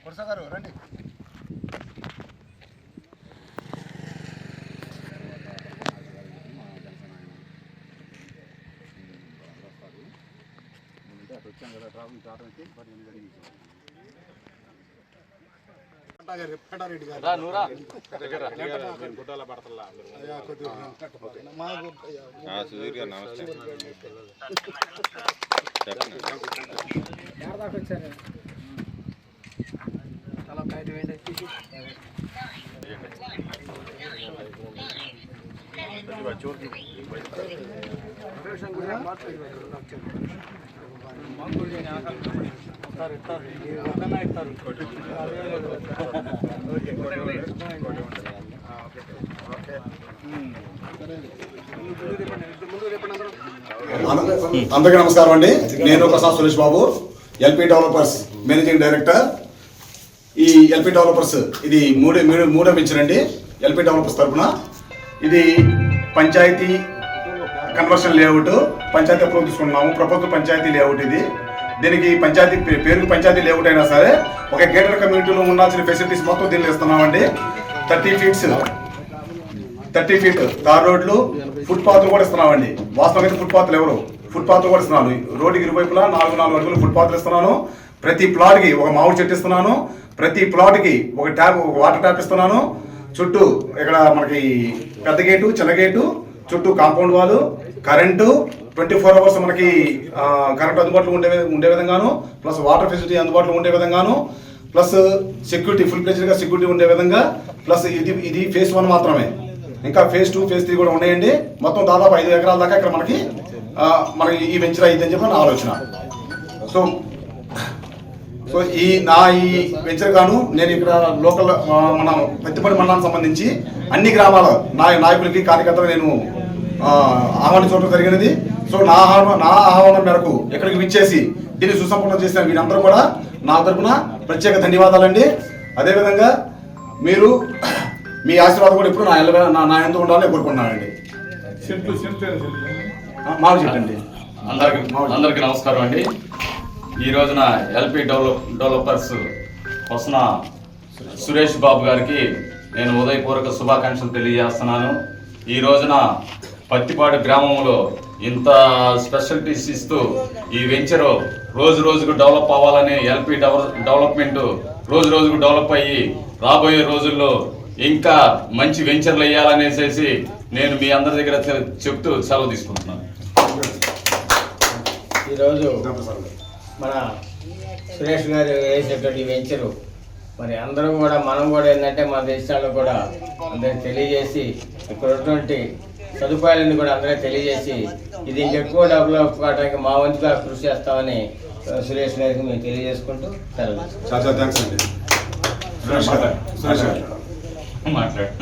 గారు రండి. వచ్చాం కదా ట్రాఫిక్ ఆటోకి రెడ్డి గారు గుట్టాల పడతల్లా సుధీర్ గారు నమస్తే. అందరికీ నమస్కారం అండి. నేను Prasad Suresh Babu, LP developers managing director. ఈ ఎల్పీ డెవలపర్స్ ఇది మూడో వెంచర్ అండి. ఎల్పీ డెవలపర్స్ తరఫున ఇది panchayat conversion layout, panchayat approval తీసుకుంటున్నాము. ప్రభుత్వ పంచాయతీ లేఅవుట్ ఇది. దీనికి పంచాయతీ పేరుకి పంచాయతీ లేఅవుట్ అయినా సరే ఒక గేటెడ్ కమ్యూనిటీలో ఉండాల్సిన ఫెసిలిటీస్ మొత్తం దీనిలో ఇస్తున్నామండి. 30 ఫీట్ తార్ రోడ్లు, ఫుట్పాత్లు కూడా ఇస్తున్నామండి. వాస్తవంగా అయితే ఫుట్పాత్లు ఎవరు ఫుట్పాత్లు కూడా ఇస్తున్నాను. రోడ్డుకి ఇరువైపులా 4 అడుగులు ఫుట్పాత్లు ఇస్తున్నాను. ప్రతి ప్లాట్కి ఒక మామిడి చెట్టు ఇస్తున్నాను. ప్రతి ప్లాట్కి ఒక వాటర్ ట్యాప్ ఇస్తున్నాను. చుట్టూ ఇక్కడ మనకి పెద్ద గేటు, చిన్న గేటు, చుట్టూ కాంపౌండ్ వాల్, కరెంటు 24 అవర్స్ మనకి కరెంట్ అందుబాటులో ఉండే విధంగాను, ప్లస్ వాటర్ ఫెసిలిటీ అందుబాటులో ఉండే విధంగాను, ప్లస్ సెక్యూరిటీ ఫుల్ ప్లేజ్గా సెక్యూరిటీ ఉండే విధంగా, ప్లస్ ఇది ఫేజ్ 1 మాత్రమే. ఇంకా ఫేజ్ 2, ఫేజ్ 3 కూడా ఉన్నాయండి. మొత్తం దాదాపు 5 ఎకరాల దాకా ఇక్కడ మనకి ఈ వెంచర్ అయిందని చెప్పి నా ఆలోచన. సో ఈ వెంచర్ గాను నేను ఇక్కడ లోకల్ మన పెద్దపల్లి మండలానికి సంబంధించి అన్ని గ్రామాల నాయకులకి కార్యకర్తలు నేను ఆహ్వానించడం జరిగినది. సో నా ఆహ్వానం మేరకు ఇక్కడికి విచ్చేసి దీన్ని సుసంపన్నం చేసిన వీరందరూ కూడా నా తరపున ప్రత్యేక ధన్యవాదాలండి. అదేవిధంగా మీరు మీ ఆశీర్వాదం కూడా ఇప్పుడు నా ఎంత ఉండాలని కోరుకుంటున్నానండి. మాకు చెప్పండి. అందరికి నమస్కారం అండి. ఈ రోజున ఎల్పీ డెవలపర్స్ వస్తున్న సురేష్ బాబు గారికి నేను ఉదయపూర్వక శుభాకాంక్షలు తెలియజేస్తున్నాను. ఈ రోజున పత్తిపాడు గ్రామంలో ఇంత స్పెషాలిటీస్ ఇస్తూ ఈ వెంచర్ రోజు రోజుకు డెవలప్ అవ్వాలని, ఎల్పీ డెవలప్మెంట్ రోజు రోజుకు డెవలప్ అయ్యి రాబోయే రోజుల్లో ఇంకా మంచి వెంచర్లు వేయాలనేసి నేను మీ అందరి దగ్గర చెప్తూ సెలవు తీసుకుంటున్నాను. ఈరోజు మన సురేష్ గారు వేసేటువంటి వెంచరు మరి అందరూ కూడా మనం కూడా ఏంటంటే మన దేశాల్లో కూడా అందరికి తెలియజేసి ఇక్కడ ఉన్నటువంటి సదుపాయాలను కూడా అందరికీ తెలియజేసి ఇది ఇంకెక్కువ డెవలప్ కావడానికి మా వంతుగా కృషి చేస్తామని సురేష్ గారికి మేము తెలియజేసుకుంటూ చాలా థ్యాంక్స్ అండి. మాట్లాడు